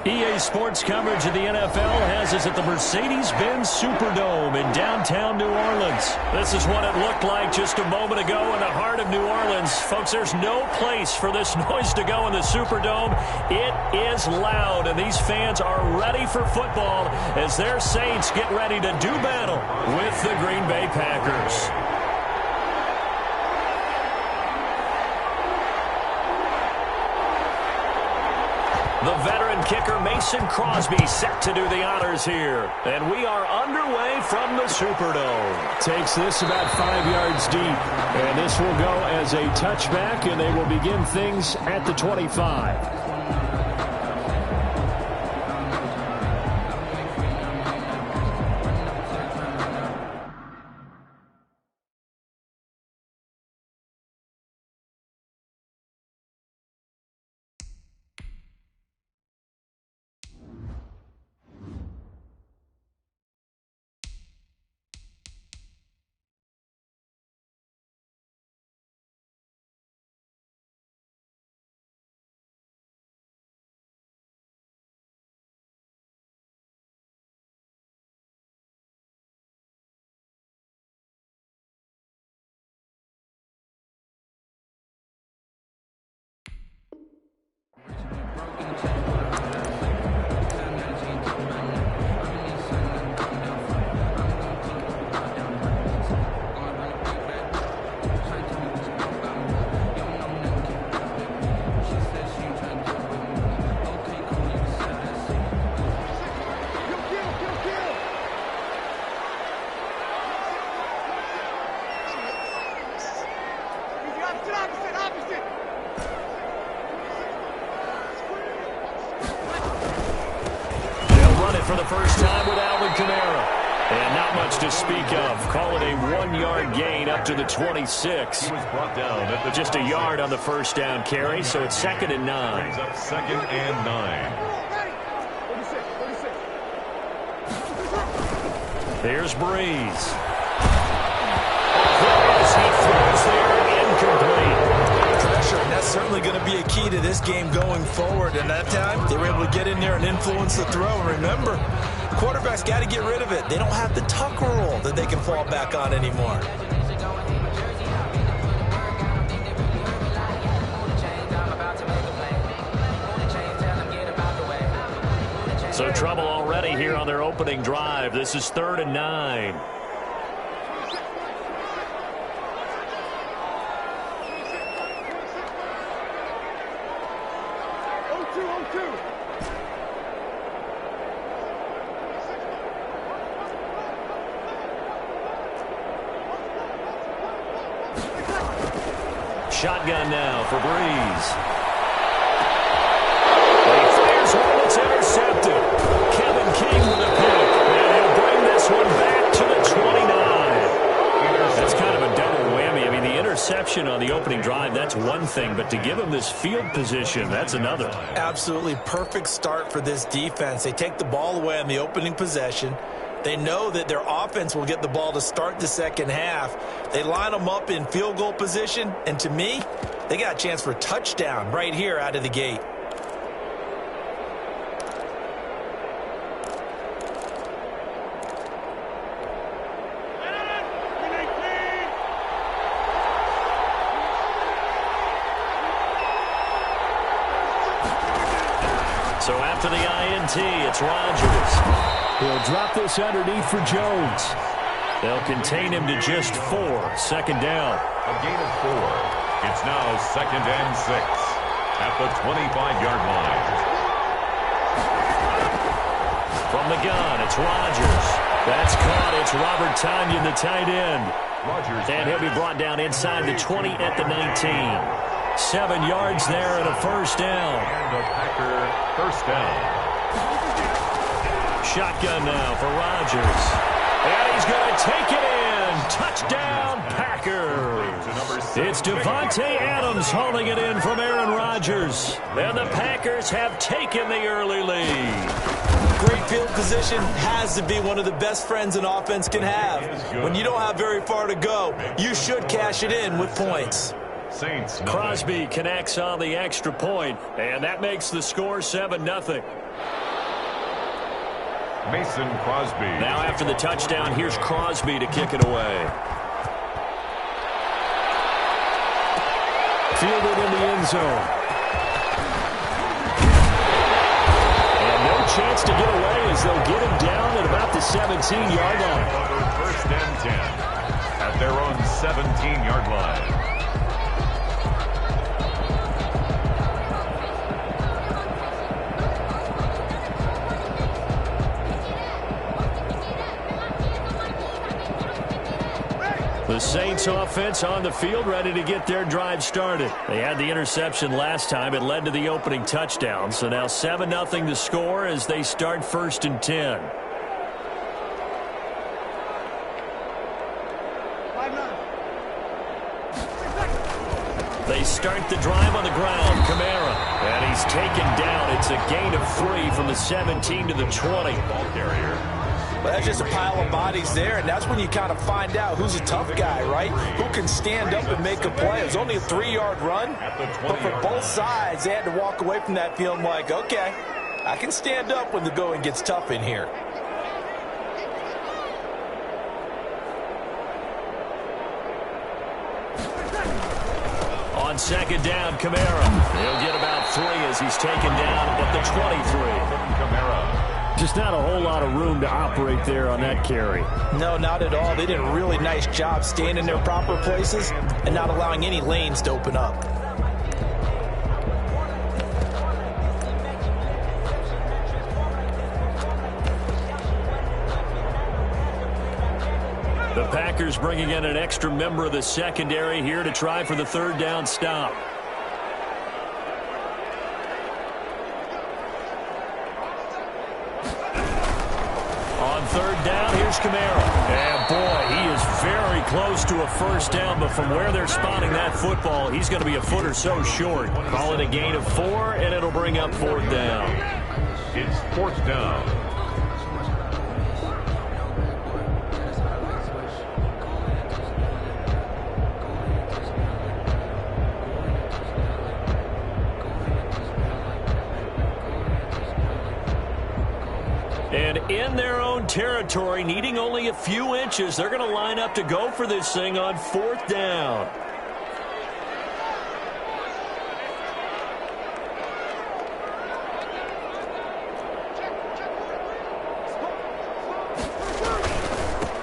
EA Sports coverage of the NFL has us at the Mercedes-Benz Superdome in downtown New Orleans. This is what it looked like just a moment ago in the heart of New Orleans. Folks, there's no place for this noise to go in the Superdome. It is loud, and these fans are ready for football as their Saints get ready to do battle with the Green Bay Packers. The veteran kicker Mason Crosby set to do the honors here. And we are underway from the Superdome. Takes this about 5 yards deep. And this will go as a touchback, and they will begin things at the 25. For the first time with Alvin Kamara. And not much to speak of. Call it a 1-yard gain up to the 26. He was brought down at the just a yard on the first down carry, so it's 2nd and 9. Brings up 2nd and 9. Here's Breeze. He throws there, incomplete. Pressure, and that's certainly going to be a key to this game going forward. And that time, they were able to get in there and influence the throw. And remember, quarterbacks got to get rid of it. They don't have the tucker rule that they can fall back on anymore. So trouble already here on their opening drive. This is 3rd and 9. Shotgun now for Breeze. He fires one that's intercepted. Kevin King with a pick. And he'll bring this one back to the 29. That's kind of a double whammy. I mean, the interception on the opening drive, that's one thing. But to give him this field position, that's another. Absolutely perfect start for this defense. They take the ball away on the opening possession. They know that their offense will get the ball to start the second half. They line them up in field goal position, and to me, they got a chance for a touchdown right here out of the gate. So after the INT, it's Rodgers. He'll drop this underneath for Jones. They'll contain him to just 4. 2nd down. A gain of 4. It's now 2nd and 6 at the 25-yard line. From the gun, it's Rodgers. That's caught. It's Robert Tonyan, the tight end. Rodgers. And he'll be brought down inside the 20 at the 19. 7 yards there and a 1st down. And the Packer 1st down. Shotgun now for Rodgers. And he's going to take it in. Touchdown, Packers. It's Devontae Adams hauling it in from Aaron Rodgers. And the Packers have taken the early lead. Great field position has to be one of the best friends an offense can have. When you don't have very far to go, you should cash it in with points. Saints, nothing. Crosby connects on the extra point, and that makes the score 7-0. Mason Crosby. Now after the touchdown, here's Crosby to kick it away. Fielded in the end zone. And no chance to get away as they'll get him down at about the 17-yard line. First and 10 at their own 17-yard line. The Saints offense on the field, ready to get their drive started. They had the interception last time. It led to the opening touchdown. So now 7-0 to score as they start 1st and 10. They start the drive on the ground. Kamara. And he's taken down. It's a gain of 3 from the 17 to the 20. Ball carrier. But that's just a pile of bodies there, and that's when you kind of find out who's a tough guy, right? Who can stand up and make a play. It was only a 3-yard run, but for both sides, they had to walk away from that feeling like, okay, I can stand up when the going gets tough in here. On 2nd down, Kamara. He'll get about 3 as he's taken down at the 23. Kamara. Just not a whole lot of room to operate there on that carry. No, not at all. They did a really nice job staying in their proper places and not allowing any lanes to open up. The Packers bringing in an extra member of the secondary here to try for the 3rd down stop. On 3rd down, here's Kamara. And boy, he is very close to a 1st down, but from where they're spotting that football, he's going to be a foot or so short. Call it a gain of 4, and it'll bring up 4th down. It's 4th down. And in their own territory, needing only a few inches, they're going to line up to go for this thing on 4th down.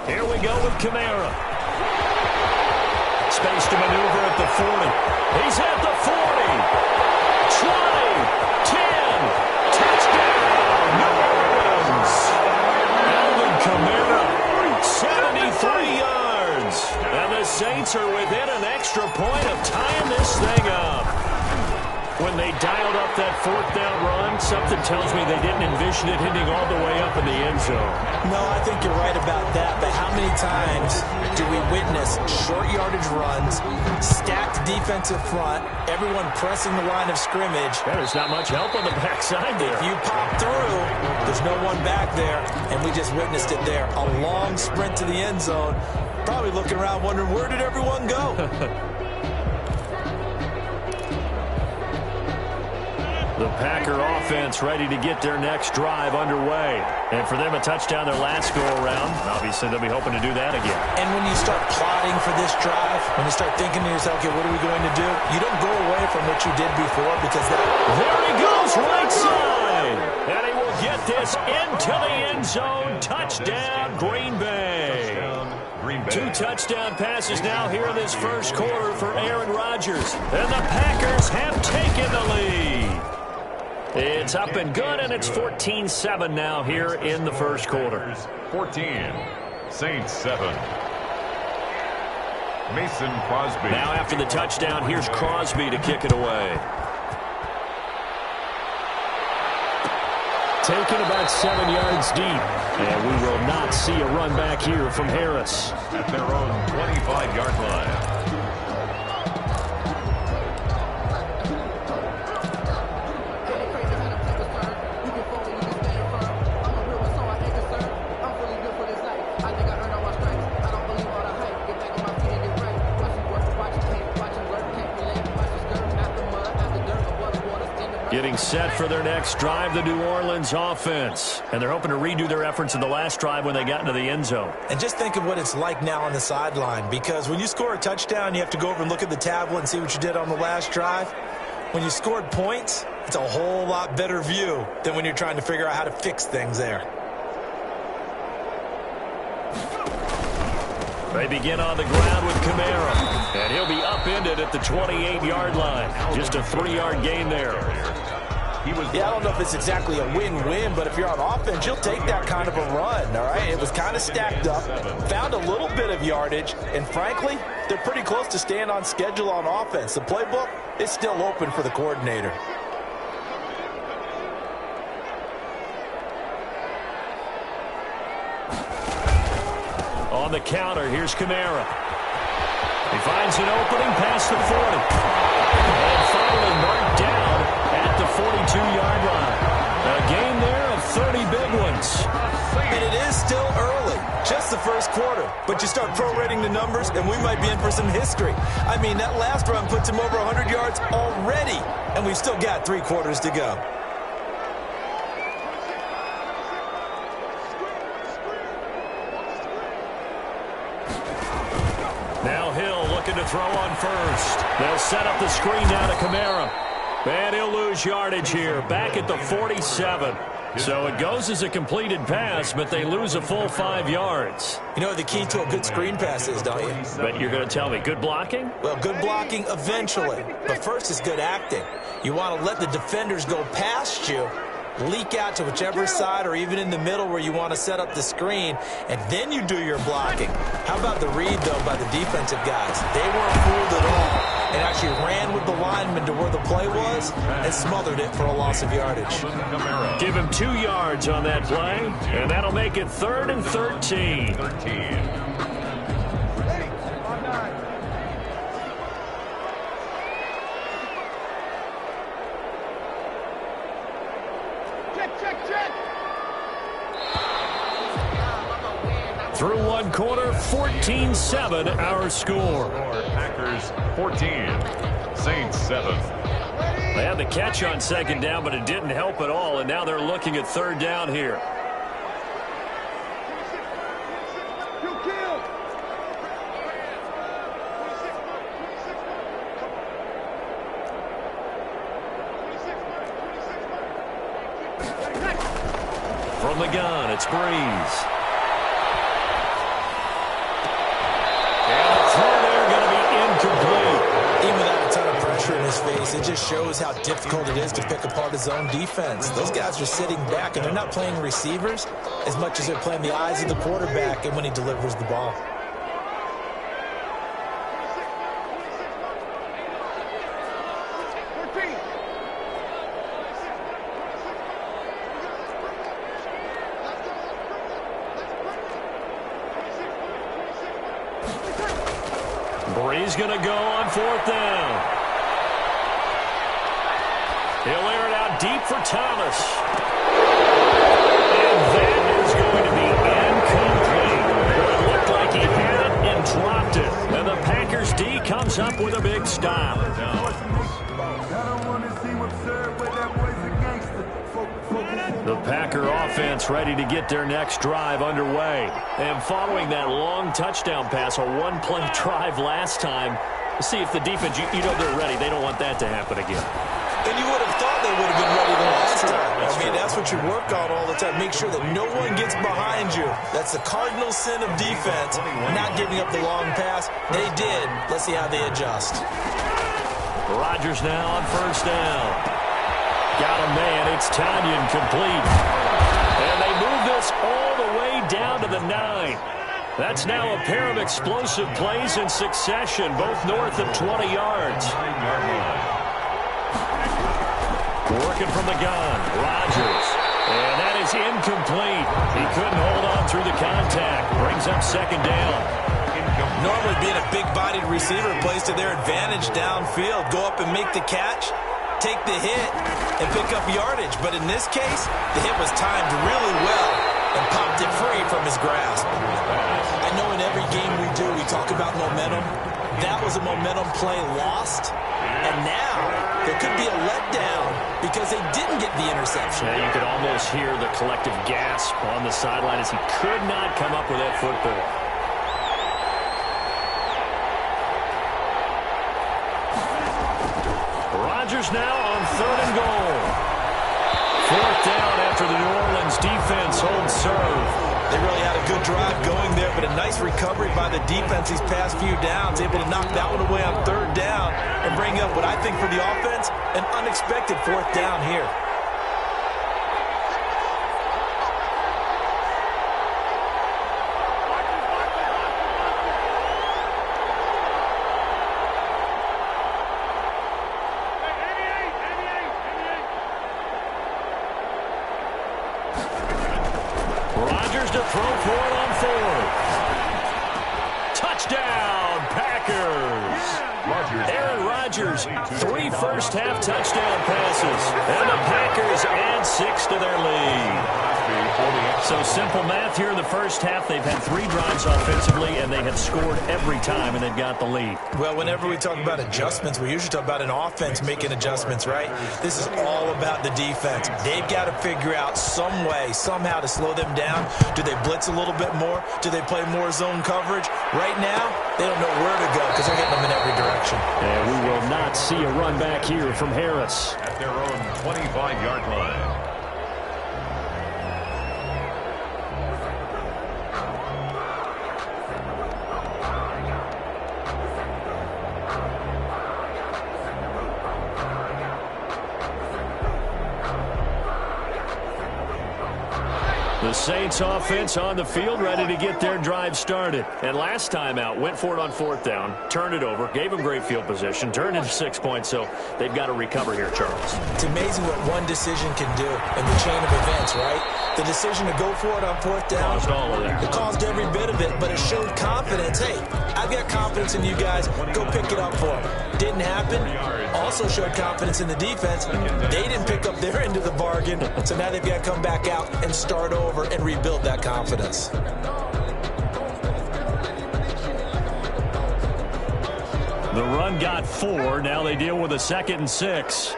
Here we go with Kamara. Space to maneuver at the 40. He's at the 40. 20. 10. Touchdown. New Orleans. Alvin Kamara. 73 yards. And the Saints are within an extra point of tying this thing up. When they dialed up that 4th down run, something tells me they didn't envision it hitting all the way up in the end zone. No, I think you're right about that, but how many times do we witness short yardage runs, stacked defensive front, everyone pressing the line of scrimmage? Yeah, there's not much help on the backside there. If you pop through, there's no one back there, and we just witnessed it there. A long sprint to the end zone, probably looking around wondering, where did everyone go? The Packer offense ready to get their next drive underway. And for them, a touchdown their last go-around. Obviously, they'll be hoping to do that again. And when you start plotting for this drive, when you start thinking to yourself, okay, what are we going to do? You don't go away from what you did before because that... There he goes, right side. And he will get this into the end zone. Touchdown, Green Bay. 2 touchdown passes now here in this first quarter for Aaron Rodgers. And the Packers have taken the lead. It's up and good, and it's 14-7 now here in the first quarter. 14, Saints 7. Mason Crosby. Now after the touchdown, here's Crosby to kick it away. Taken about 7 yards deep, and we will not see a run back here from Harris. At their own 25-yard line. getting set for their next drive, the New Orleans offense. And they're hoping to redo their efforts in the last drive when they got into the end zone. And just think of what it's like now on the sideline, because when you score a touchdown, you have to go over and look at the tablet and see what you did on the last drive. When you scored points, it's a whole lot better view than when you're trying to figure out how to fix things there. They begin on the ground with Kamara, and he'll be upended at the 28-yard line. Just a 3-yard gain there. Yeah, I don't know if it's exactly a win-win, but if you're on offense, you'll take that kind of a run, all right? It was kind of stacked up, found a little bit of yardage, and frankly, they're pretty close to staying on schedule on offense. The playbook is still open for the coordinator. On the counter, here's Kamara. He finds an opening past the 40. And finally marked down at the 42-yard line. A gain there of 30 big ones. And it is still early, just the first quarter. But you start prorating the numbers, and we might be in for some history. I mean, that last run puts him over 100 yards already, and we've still got 3 quarters to go. Now Hill looking to throw on first. They'll set up the screen down to Kamara. And he'll lose yardage here, back at the 47. So it goes as a completed pass, but they lose a full 5 yards. You know what the key to a good screen pass is, don't you? But you're going to tell me, good blocking? Well, good blocking eventually. But first is good acting. You want to let the defenders go past you, leak out to whichever side or even in the middle where you want to set up the screen, and then you do your blocking. How about the read, though, by the defensive guys? They weren't fooled at all and actually ran with the lineman to where the play was and smothered it for a loss of yardage. Give him 2 yards on that play, and that'll make it 3rd and 13. Through 1 quarter, 14-7 our score. Packers 14, Saints 7. They had the catch on 2nd down, but it didn't help at all, and now they're looking at 3rd down here. From the gun, it's Breeze. Even without a ton of pressure in his face, it just shows how difficult it is to pick apart his own defense. Those guys are sitting back, and they're not playing receivers as much as they're playing the eyes of the quarterback and when he delivers the ball. Breeze going to go on 4th down. He'll air it out deep for Thomas. And that is going to be incomplete. It looked like he had it and dropped it. And the Packers D comes up with a big stop. The Packer offense ready to get their next drive underway. And following that long touchdown pass, a 1-play drive last time, see if the defense, you know they're ready. They don't want that to happen again. And you would have thought they would have been ready the last time. I mean, that's what you work on all the time. Make sure that no one gets behind you. That's the cardinal sin of defense, not giving up the long pass. They did. Let's see how they adjust. Rodgers now on 1st down. Got a man. It's Tanyan complete. And they move this all the way down to the 9. That's now a pair of explosive plays in succession, both north of 20 yards. Working from the gun, Rodgers. And that is incomplete. He couldn't hold on through the contact. Brings up 2nd down. Normally being a big-bodied receiver plays to their advantage downfield. Go up and make the catch, take the hit, and pick up yardage. But in this case, the hit was timed really well and popped it free from his grasp. I know in every game we do, we talk about momentum. that was a momentum play lost. And now there could be a letdown because they didn't get the interception. Yeah, you could almost hear the collective gasp on the sideline as he could not come up with that football. Rodgers now on 3rd and goal. 4th down after the New Orleans defense holds serve. They really had a good drive going there, but a nice recovery by the defense these past few downs, able to knock that one away on 3rd down and bring up what I think for the offense, an unexpected 4th down here. To throw for it on 4th. Touchdown, Packers. Aaron Rodgers, 3 first-half touchdown passes. And the Packers add 6 to their lead. So simple math here in the first half. They've had 3 drives offensively, and they have scored every time, and they've got the lead. Well, whenever we talk about adjustments, we usually talk about an offense making adjustments, right? This is all about the defense. They've got to figure out some way, somehow to slow them down. Do they blitz a little bit more? Do they play more zone coverage? Right now, they don't know where to go because they're hitting them in every direction. And we will not see a run back here from Harris. At their own 25-yard line. The Saints offense on the field, ready to get their drive started. And last time out, went for it on 4th down, turned it over, gave them great field position, turned into 6 points, so they've got to recover here, Charles. It's amazing what one decision can do in the chain of events, right? The decision to go for it on 4th down. Caused all of that. It caused every bit of it, but it showed confidence. Hey, I've got confidence in you guys. Go pick it up for them. Didn't happen. Also showed confidence in the defense. They didn't pick up their end of the bargain, so now they've got to come back out and start over and rebuild that confidence. The run got 4. Now they deal with a 2nd and 6.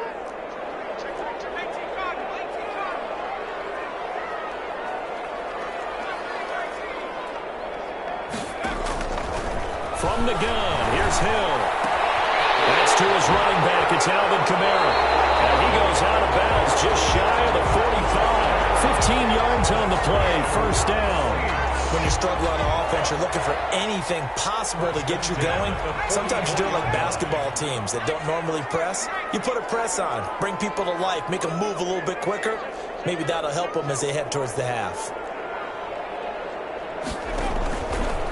From the gun, here's Hill. That's to his running back. It's Alvin Kamara. And he goes out of bounds just shy of the 45. 15 yards on the play. 1st down. When you struggle on offense, you're looking for anything possible to get you going. Sometimes you do it like basketball teams that don't normally press. You put a press on, bring people to life, make them move a little bit quicker. Maybe that'll help them as they head towards the half.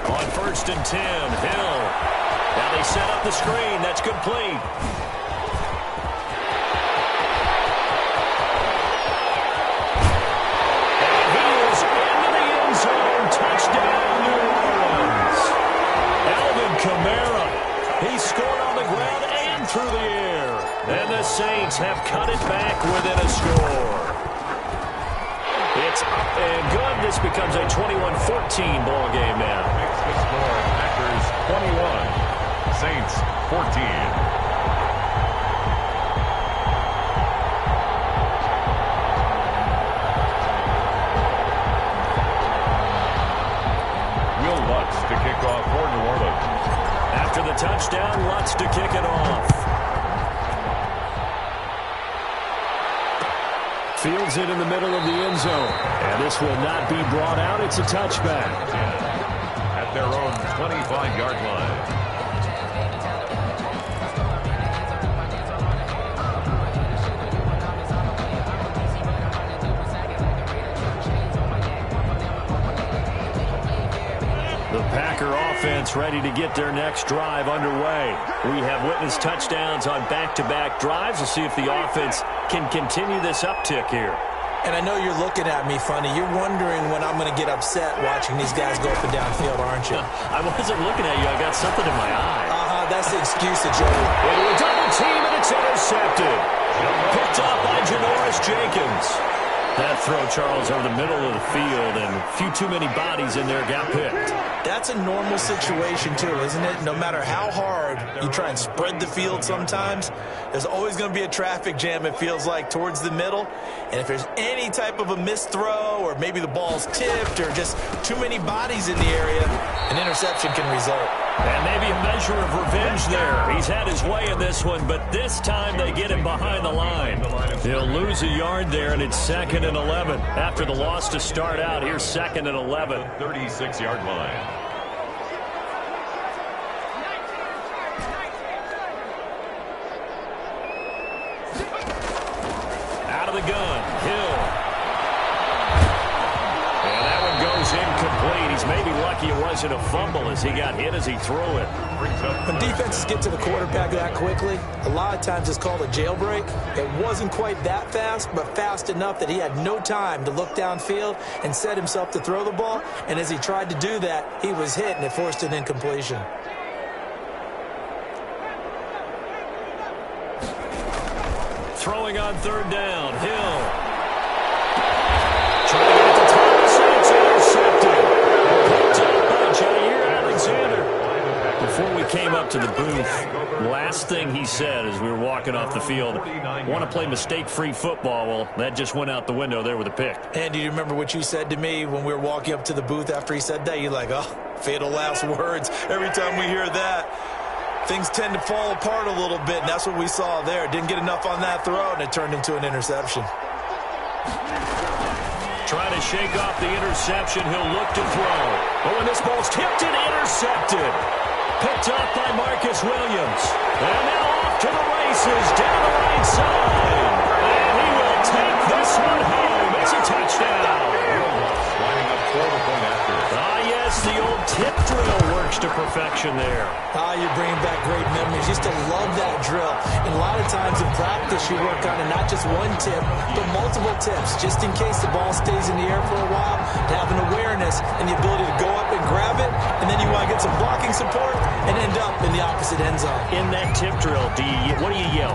On 1st and 10, Hill. Now they set up the screen. That's complete. And he is into the end zone. Touchdown, New Orleans. Alvin Kamara. He scored on the ground and through the air. And the Saints have cut it back within a score. It's up and good. This becomes a 21-14 ball game now. Makes the score Packers 21, Saints 14. To kick off for New Orleans. After the touchdown, Lutz to kick it off. Fields it in the middle of the end zone. And this will not be brought out. It's a touchback. At their own 25-yard line. The Packer offense ready to get their next drive underway. We have witnessed touchdowns on back-to-back drives. We'll see if the offense can continue this uptick here. And I know you're looking at me funny. You're wondering when I'm going to get upset watching these guys go up and down field, aren't you? I wasn't looking at you. I got something in my eye. That's the excuse that Joey. Into a double team, and it's intercepted. Picked up by Janoris Jenkins. That throw, Charles, over the middle of the field, and a few too many bodies in there got picked. That's a normal situation, too, isn't it? No matter how hard you try and spread the field sometimes, there's always going to be a traffic jam, it feels like, towards the middle. And if there's any type of a missed throw or maybe the ball's tipped or just too many bodies in the area, an interception can result. And maybe a measure of revenge there. He's had his way in this one, but this time they get him behind the line. He'll lose a yard there, and it's 2nd and 11. After the loss to start out, here's 2nd and 11. 36-yard line. Out of the gun, Hill. And that one goes incomplete. He's maybe lucky it wasn't a fumble as he got hit as he threw it. When defenses get to the quarterback that quickly, a lot of times it's called a jailbreak. It wasn't quite that fast, but fast enough that he had no time to look downfield and set himself to throw the ball. And as he tried to do that, he was hit, and it forced an incompletion. Throwing on 3rd down, Hill. Trying to get to Thomas, and it's intercepted. Picked up by Jair Alexander. Before we came up to the booth, last thing he said as we were walking off the field, want to play mistake-free football. Well, that just went out the window there with a pick. And do you remember what you said to me when we were walking up to the booth after he said that? You're like, oh, fatal last words. Every time we hear that, things tend to fall apart a little bit, and that's what we saw there. Didn't get enough on that throw, and it turned into an interception. Trying to shake off the interception, he'll look to throw. Oh, and this ball's tipped and intercepted. Picked up by Marcus Williams. And now off to the races, down the right side. And he will take this one home. It's a touchdown. Lining up for the point after. Ah, yes, the old tip drill works to perfection there. Ah, you're bringing back great memories. Used to love that drill. And a lot of times in practice, you work on it, not just one tip, but multiple tips, just in case the ball stays in the air for a while, to have an awareness and the ability to go up and grab it, and then you want to get some blocking support and end up in the opposite end zone. In that tip drill, what do you yell?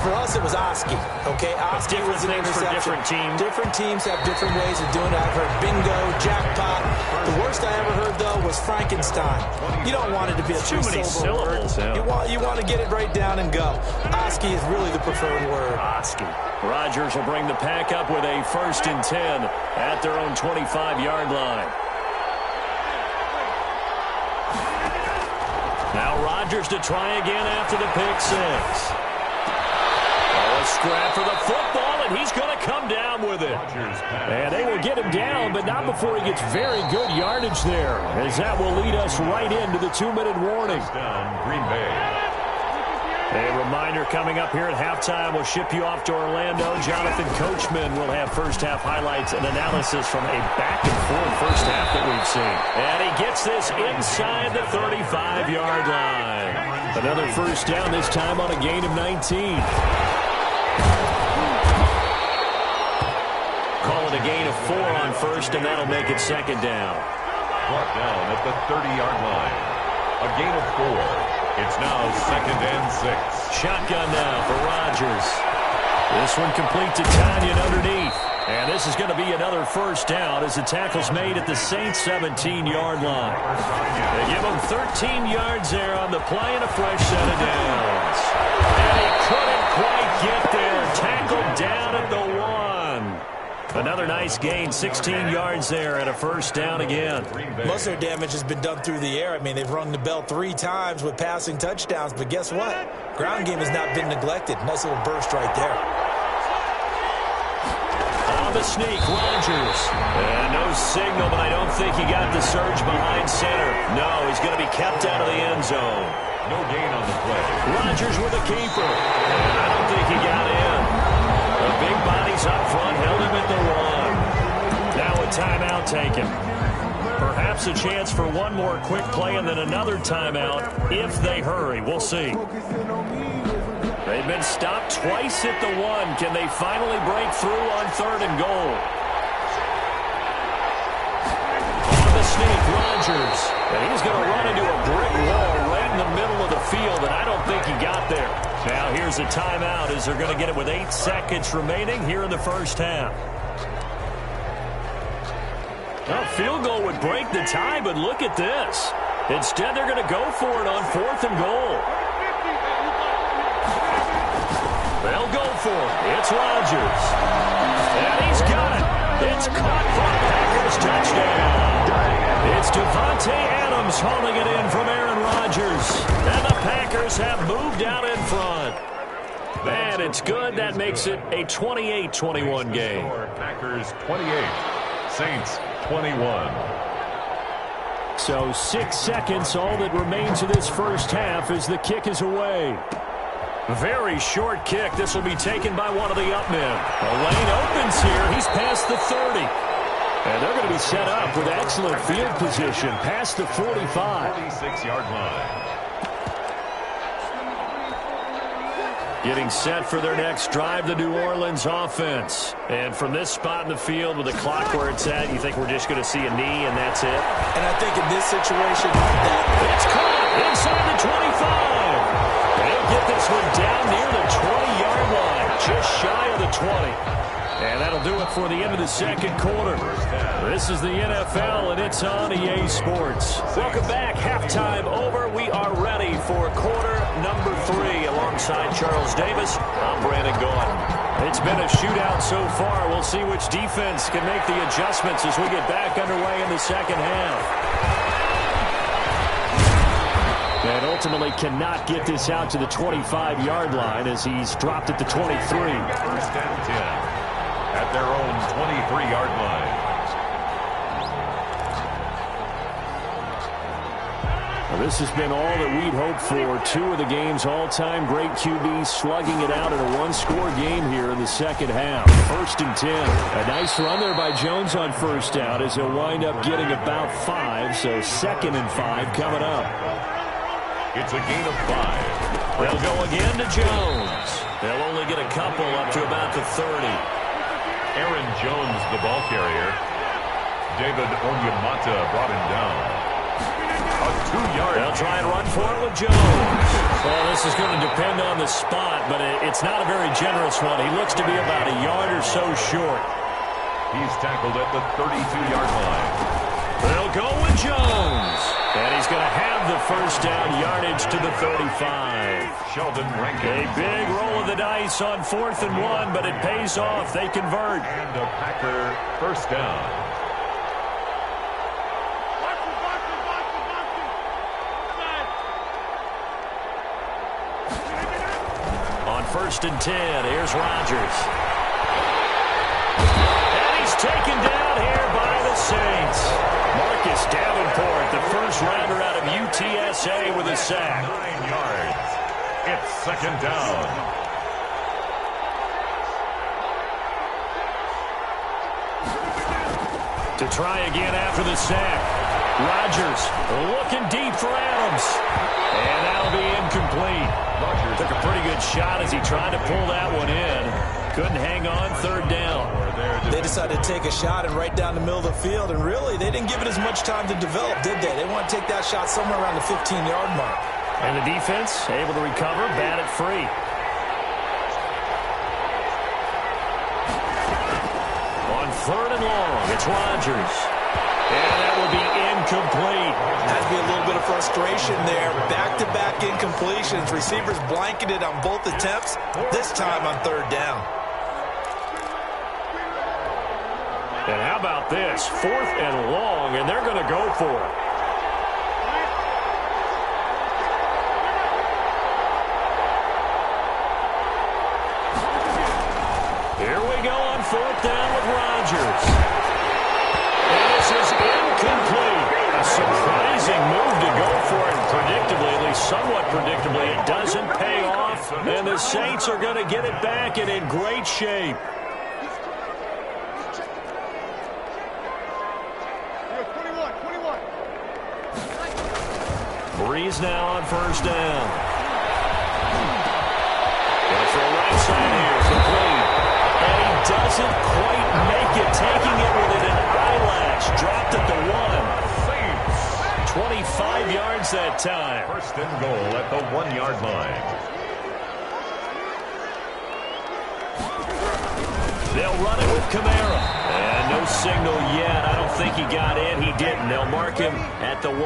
For us, it was Oski. Okay, Oski different was an things for interception. different teams. Different teams have different ways of doing it. I've heard bingo, jackpot. The worst I ever heard, though, was Frankenstein. You don't want it to be a too many syllables. Yeah. You want to get it right down and go. Oski is really the preferred word. Oski. Rodgers will bring the pack up with a 1st and 10 at their own 25-yard line. Now Rodgers to try again after the pick 6. A scrap for the football, and he's going to come down with it. And they will get him down, but not before he gets very good yardage there, as that will lead us right into the 2-minute warning. Down Green Bay. A reminder coming up here at halftime, we'll ship you off to Orlando. Jonathan Coachman will have first-half highlights and analysis from a back-and-forth first half that we've seen. And he gets this inside the 35-yard line. Another first down, this time on a gain of 19. Call it a gain of 4 on first, and that'll make it 2nd down. Brought down at the 30-yard line. A gain of 4. It's now 2nd and 6. Shotgun now for Rodgers. This one complete to Tanyan underneath. And this is going to be another first down as the tackle's made at the Saints' 17-yard line. They give him 13 yards there on the play and a fresh set of downs. And he couldn't quite get there. Tackled down at the 1. Another nice gain, 16 yards there and a first down again. Most of their damage has been done through the air. I mean, they've rung the bell 3 times with passing touchdowns, but guess what? Ground game has not been neglected. Nice little burst right there. On the sneak, Rodgers. And no signal, but I don't think he got the surge behind center. No, he's going to be kept out of the end zone. No gain on the play. Rodgers with a keeper. And I don't think he got in. The big bodies up front held him at the 1. Now a timeout taken. Perhaps a chance for one more quick play and then another timeout if they hurry. We'll see. They've been stopped twice at the 1. Can they finally break through on 3rd and goal? On the sneak, Rodgers. And he's going to run into a brick wall right in the middle of the field, and I don't think he got there. Now here's a timeout as they're going to get it with 8 seconds remaining here in the first half. Well, field goal would break the tie, but look at this. Instead, they're going to go for it on 4th and goal. They'll go for it. It's Rodgers. And he's got it. It's caught for a Packers touchdown. It's Devontae Adams hauling it in from Aaron Rodgers. And the Packers have moved out in front. And it's good. That makes it a 28-21 game. Packers 28, Saints 21. So 6 seconds, all that remains of this first half as the kick is away. Very short kick. This will be taken by one of the up men. The lane opens here. He's past the 30. And they're going to be set up with excellent field position past the 45. 46-yard line. Getting set for their next drive, the New Orleans offense. And from this spot in the field with the clock where it's at, you think we're just going to see a knee and that's it? And I think in this situation, it's caught inside the 25. They'll get this one down near the 20-yard line, just shy of the 20. And that'll do it for the end of the second quarter. This is the NFL, and it's on EA Sports. Welcome back. Halftime over. We are ready for quarter number 3. Alongside Charles Davis, I'm Brandon Gaudin. It's been a shootout so far. We'll see which defense can make the adjustments as we get back underway in the second half. And ultimately cannot get this out to the 25-yard line as he's dropped at the 23. First and 10 at their own 23-yard line. Well, this has been all that we'd hoped for. 2 of the game's all-time great QBs slugging it out in a one-score game here in the second half. First and 10. A nice run there by Jones on first down as he'll wind up getting about 5. So second and 5 coming up. It's a gain of 5. They'll go again to Jones. They'll only get a couple up to about the 30. Aaron Jones, the ball carrier. David Onyemata brought him down. A 2-yard. They'll try and run for it with Jones. Well, this is going to depend on the spot, but it's not a very generous one. He looks to be about a yard or so short. He's tackled at the 32-yard line. They'll go with Jones. And he's going to have the first down yardage to the 35. Sheldon Rankins. A big roll of the dice on 4th and 1, but it pays off. They convert. And a Packer first down. On 1st and 10, here's Rodgers. And he's taken down here by the Saints. Marcus Davenport, the first rounder out of UTSA with a sack. 9 yards. It's second down. To try again after the sack. Rodgers looking deep for Adams. And that'll be incomplete. Rodgers took a pretty good shot as he tried to pull that one in. Couldn't hang on, 3rd down. They decided to take a shot and right down the middle of the field, and really, they didn't give it as much time to develop, did they? They want to take that shot somewhere around the 15-yard mark. And the defense able to recover, bat it free. On 3rd and long, it's Rodgers. And that will be incomplete. Has to be a little bit of frustration there. Back-to-back incompletions. Receivers blanketed on both attempts, this time on 3rd down. And how about this? 4th and long, and they're going to go for it. Here we go on 4th down with Rodgers. And this is incomplete. A surprising move to go for it. Predictably, at least somewhat predictably, it doesn't pay off. And the Saints are going to get it back and in great shape. Breeze now on 1st down. Going to throw right side here. Complete. And he doesn't quite make it. Taking it within an eyelash. Dropped at the 1. 25 yards that time. First and goal at the 1-yard line. They'll run it with Kamara. And no signal yet. I don't think he got in. He didn't. They'll mark him at the 1.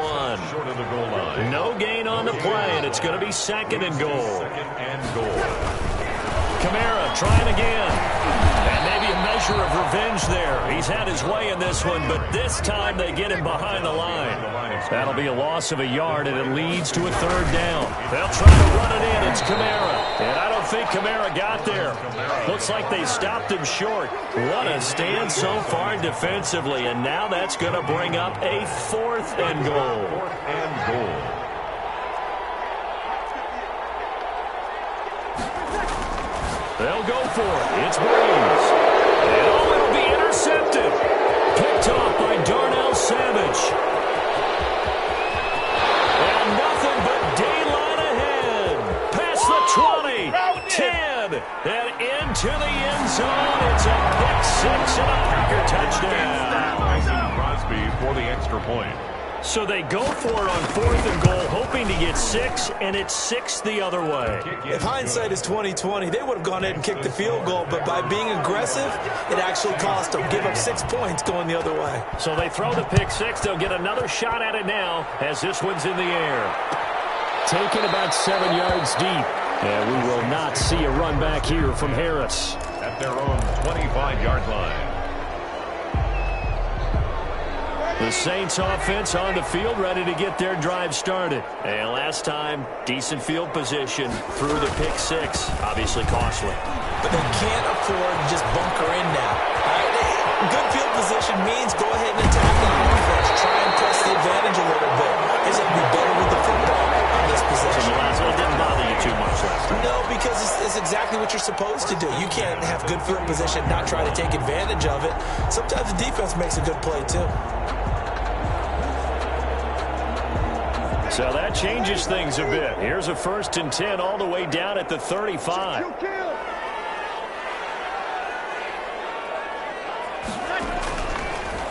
Short of the goal line. No gain on the play, and it's going to be second and goal. Second and goal. Kamara trying again. And maybe a measure of revenge there. He's had his way in this one, but this time they get him behind the line. That'll be a loss of a yard, and it leads to a third down. They'll try to run it in. It's Kamara. And I don't think Kamara got there. Looks like they stopped him short. What a stand so far defensively, and now that's going to bring up a 4th and goal. 4th and goal. They'll go for it. It's Breeze. And oh, it'll be intercepted. Picked off by Darnell Savage. And nothing but daylight ahead. Past the 20, 10, and into the end zone. It's a pick 6 and a Packer touchdown. Tyson Crosby for the extra point. So they go for it on 4th and goal, hoping to get 6, and it's 6 the other way. If hindsight is 20/20, they would have gone ahead and kicked the field goal, but by being aggressive, it actually cost them. Give up 6 points going the other way. So they throw the pick 6. They'll get another shot at it now as this one's in the air. Taken about 7 yards deep. And we will not see a run back here from Harris. At their own 25-yard line. The Saints offense on the field, ready to get their drive started. And last time, decent field position through the pick 6. Obviously costly. But they can't afford to just bunker in now. Good field position means go ahead and attack on offense. Try and press the advantage a little bit. They just be better with the football on this possession. So the last one didn't bother you too much last time. No, because it's exactly what you're supposed to do. You can't have good field position, not try to take advantage of it. Sometimes the defense makes a good play, too. So that changes things a bit. Here's a 1st and 10 all the way down at the 35.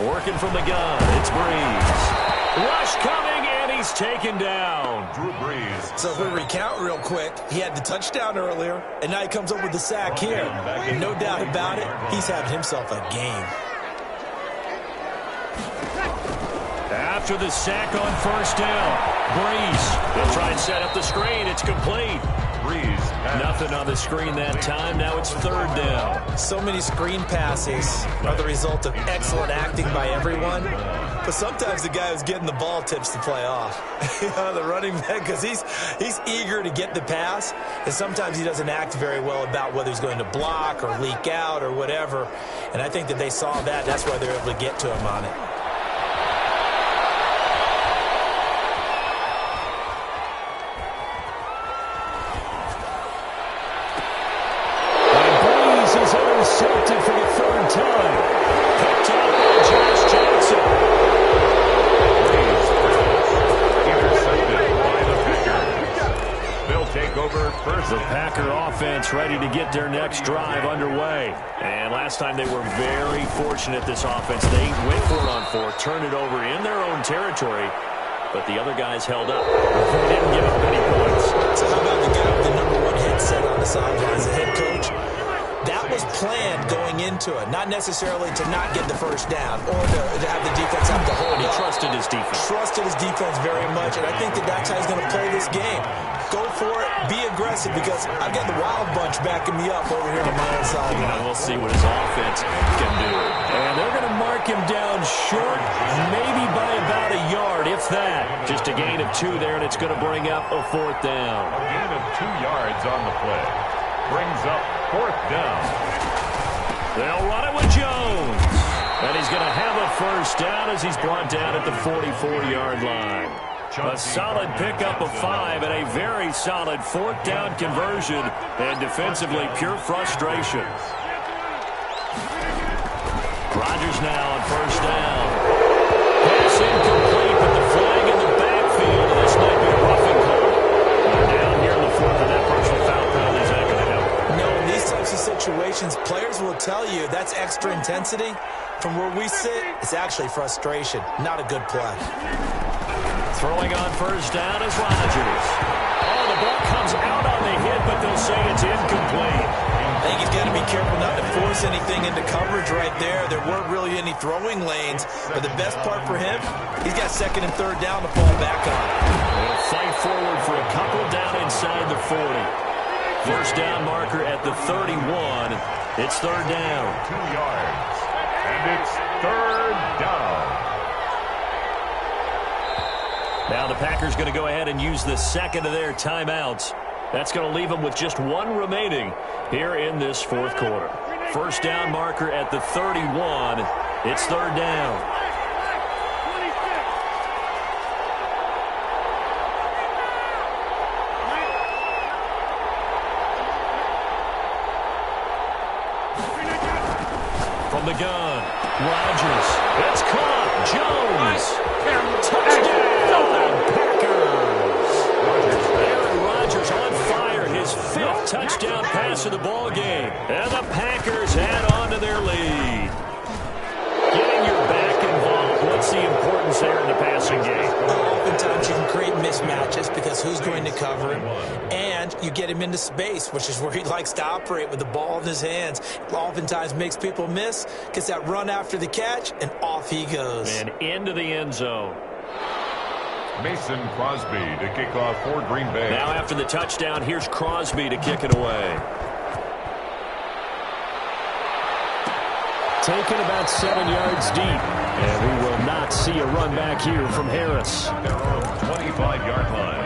Working from the gun, it's Breeze. Rush coming, and he's taken down. Drew Brees. So if we recount real quick, he had the touchdown earlier, and now he comes up with the sack here. No doubt about it, he's having himself a game. After the sack on 1st down, Breeze. They'll try and set up the screen. It's complete. Brees. Nothing on the screen that time. Now it's 3rd down. So many screen passes are the result of excellent acting by everyone. But sometimes the guy who's getting the ball tips the play off. The running back, because he's eager to get the pass. And sometimes he doesn't act very well about whether he's going to block or leak out or whatever. And I think that they saw that. That's why they're able to get to him on it. Intercepted for the 3rd time. Picked up by Josh Johnson. Intercepted by the Packers. They'll take over first. The Packer offense ready to get their next drive underway. And last time they were very fortunate, this offense. They went for it on 4, turned it over in their own territory, but the other guys held up. They didn't give up any points. So how about the guy with the #1 headset on the sidelines, the head coach? That was planned going into it, not necessarily to not get the first down or to have the defense have to hold He up. trusted his defense. Trusted his defense very much, and I think that that's how he's going to play this game. Go for it, be aggressive, because I've got the Wild Bunch backing me up over here on my own sideline. We'll see what his offense can do. And they're going to mark him down short, maybe by about a yard, if that. Just a gain of 2 there, and it's going to bring up a 4th down. A gain of 2 yards on the play. Brings up 4th down. They'll run it with Jones. And he's going to have a 1st down as he's brought down at the 44-yard line. A solid pickup of 5 and a very solid 4th down conversion. And defensively, pure frustration. Rodgers now on 1st down. Pass incomplete, but the flag in the backfield. This might be a roughing call. Down here in the 4th, and that personal foul penalty is not going to help. No, in these types of situations, players will tell you that's extra intensity. From where we sit, it's actually frustration, not a good play. Throwing on first down is Rodgers. Oh, the ball comes out on the hit, but they'll say it's incomplete. I think he's got to be careful not to force anything into coverage right there. There weren't really any throwing lanes, but the best part for him, he's got second and third down to fall back on. They'll fight forward for a couple down inside the 40. First down marker at the 31. It's third down. 2 yards. And it's third down. Now the Packers going to go ahead and use the second of their timeouts. That's going to leave them with just one remaining here in this fourth quarter. First down marker at the 31. It's third down. From the gun, Rodgers. It's caught. Jones. Touchdown. Rodgers on fire, his 5th touchdown pass of the ball game. And the Packers add on to their lead. Getting your back involved, what's the importance there in the passing game? Oftentimes you can create mismatches because who's going to cover him, and you get him into space, which is where he likes to operate with the ball in his hands. Oftentimes makes people miss, gets that run after the catch, and off he goes. And into the end zone. Mason Crosby to kick off for Green Bay. Now after the touchdown, here's Crosby to kick it away. Taken about 7 yards deep. And we will not see a run back here from Harris. Their own 25-yard line.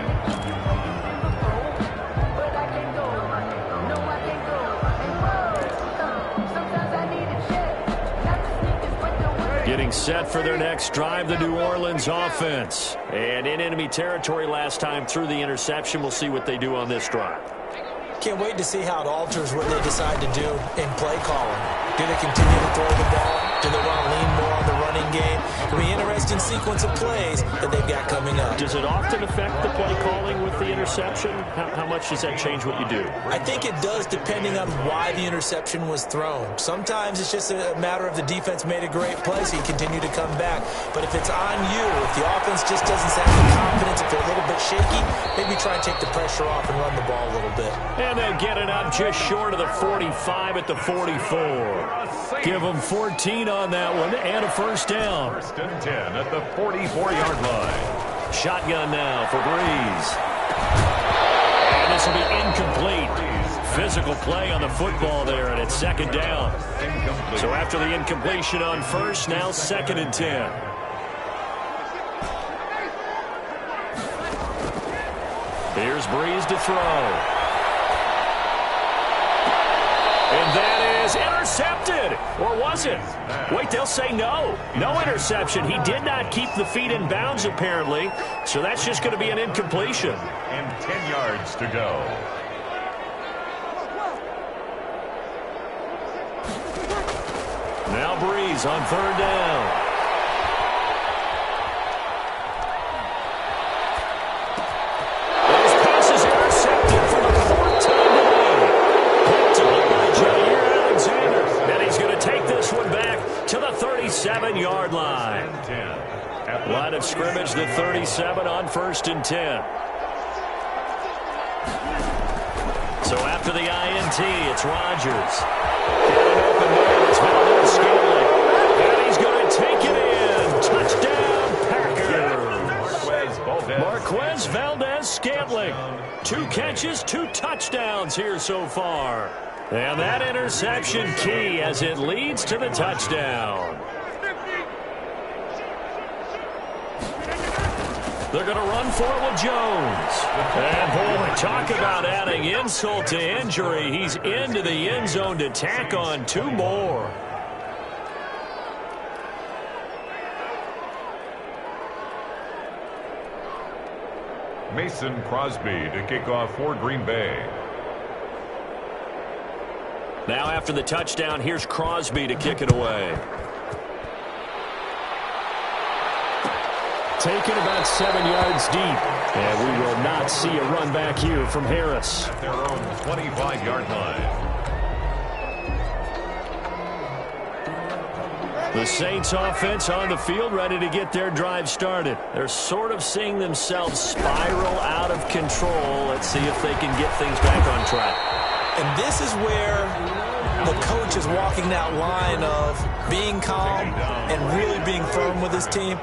Getting set for their next drive, the New Orleans offense. And in enemy territory last time through the interception. We'll see what they do on this drive. Can't wait to see how it alters what they decide to do in play calling. Do they continue to throw the ball? Do they want to lean more on the running game? It'll be an interesting sequence of plays that they've got coming up. Does it often affect the play calling with the interception? How much does that change what you do? I think it does, depending on why the interception was thrown. Sometimes it's just a matter of the defense made a great play, so you continue to come back. But if it's on you, if the offense just doesn't have the confidence, if they're a little bit shaky, maybe try and take the pressure off and run the ball a little bit. And they'll get it up just short of the 45 at the 44. Give them 14 on that one and a first down. First and 10 at the 44-yard line. Shotgun now for Breeze. And this will be incomplete. Physical play on the football there, and it's second down. So after the incompletion on first, now second and 10. Here's Breeze to throw. And that is intercepted. Or was it? Wait, they'll say no. No interception. He did not keep the feet in bounds, apparently. So that's just going to be an incompletion. And 10 yards to go. Now Breeze on third down. To the 37-yard line. Line of scrimmage, the 37 on first and 10. So after the INT, it's Rodgers. Get an open man, it's Valdez-Scantling. And he's going to take it in. Touchdown, Packers. Marquez Valdez-Scantling. 2 catches, 2 touchdowns here so far. And that interception key as it leads to the touchdown. They're going to run for it with Jones. And boy, talk about adding insult to injury. He's into the end zone to tack on 2 more. Mason Crosby to kick off for Green Bay. Now after the touchdown, here's Crosby to kick it away. Taken about 7 yards deep. And we will not see a run back here from Harris. At their own 25-yard line. The Saints offense on the field, ready to get their drive started. They're sort of seeing themselves spiral out of control. Let's see if they can get things back on track. And this is where the coach is walking that line of being calm and really being firm with his team.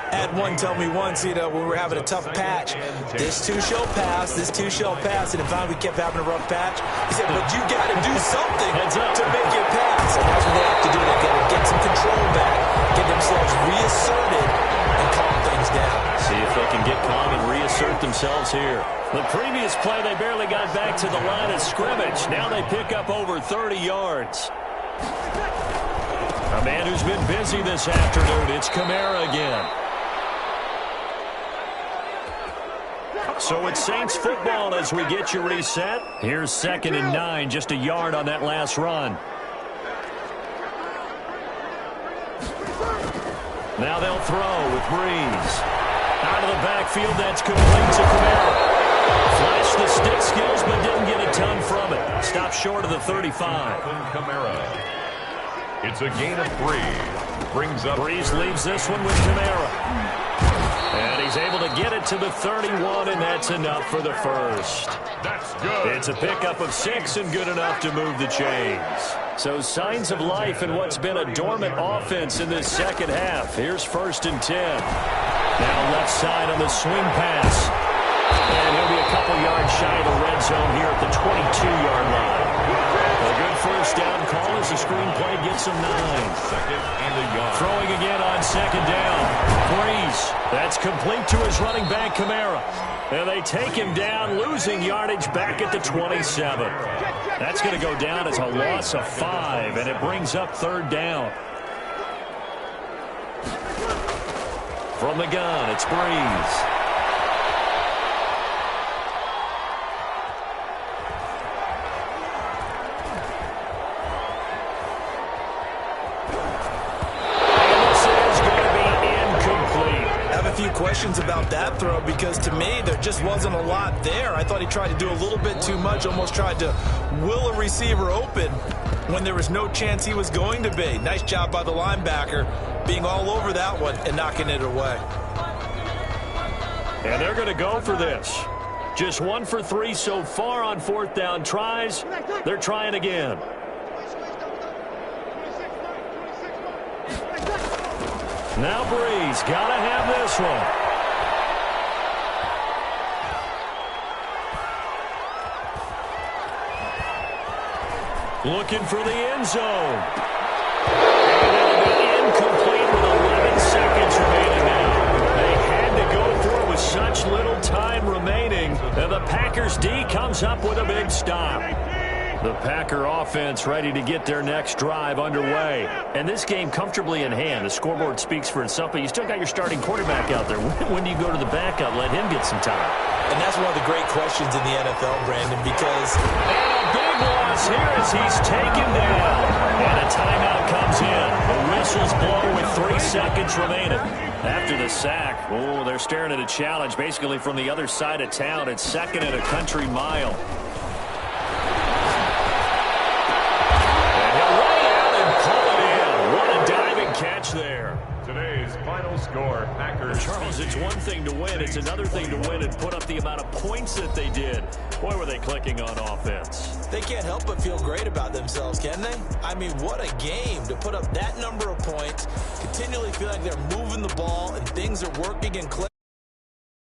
I had one tell me once, when we were having a tough patch, this too shall pass, this too shall pass, and finally we kept having a rough patch. He said, but you got to do something to make it pass. And that's what they have to do. They've got to get some control back, get themselves reasserted, and calm things down. See if they can get calm and reassert themselves here. The previous play, they barely got back to the line of scrimmage. Now they pick up over 30 yards. A man who's been busy this afternoon, it's Kamara again. So it's Saints football as we get you reset. Here's 2nd and 9, just a yard on that last run. Now they'll throw with Breeze. Out of the backfield, that's complete to Kamara. Flashed the stick skills, but didn't get a ton from it. Stopped short of the 35. Kamara. It's a gain of 3. Brings up. Breeze leaves this one with Kamara. And he's able to get it to the 31, and that's enough for the first. That's good. It's a pickup of 6 and good enough to move the chains. So signs of life in what's been a dormant offense in this second half. Here's 1st and 10. Now left side on the swing pass. And he'll be a couple yards shy of the red zone here at the 22-yard line. A good first down call as the screen play gets him 9. 2nd and a yard. Throwing again on 2nd down. Breeze. That's complete to his running back, Kamara. And they take him down, losing yardage back at the 27. That's going to go down as a loss of 5, and it brings up 3rd down. From the gun, it's Breeze. Questions about that throw, because to me there just wasn't a lot there. I thought he tried to do a little bit too much, almost tried to will a receiver open when there was no chance he was going to be. Nice job by the linebacker being all over that one and knocking it away. And they're going to go for this. Just 1 for 3 so far on 4th down tries. They're trying again. Now Breeze, gotta have this one. Looking for the end zone. And it'll be incomplete with 11 seconds remaining now. They had to go for it with such little time remaining. And the Packers D comes up with a big stop. The Packer offense ready to get their next drive underway. And this game comfortably in hand. The scoreboard speaks for itself, but you still got your starting quarterback out there. When do you go to the backup? Let him get some time. And that's one of the great questions in the NFL, Brandon, because... And a big loss here as he's taken down. And a timeout comes in. The whistle's blown with 3 seconds remaining. After the sack, they're staring at a challenge basically from the other side of town. It's 2nd and a country mile. Catch there. Today's final score, Packers. Charles, it's one thing to win. It's another thing to win and put up the amount of points that they did. Boy, were they clicking on offense. They can't help but feel great about themselves, can they? I mean, what a game to put up that number of points, continually feel like they're moving the ball and things are working and clicking.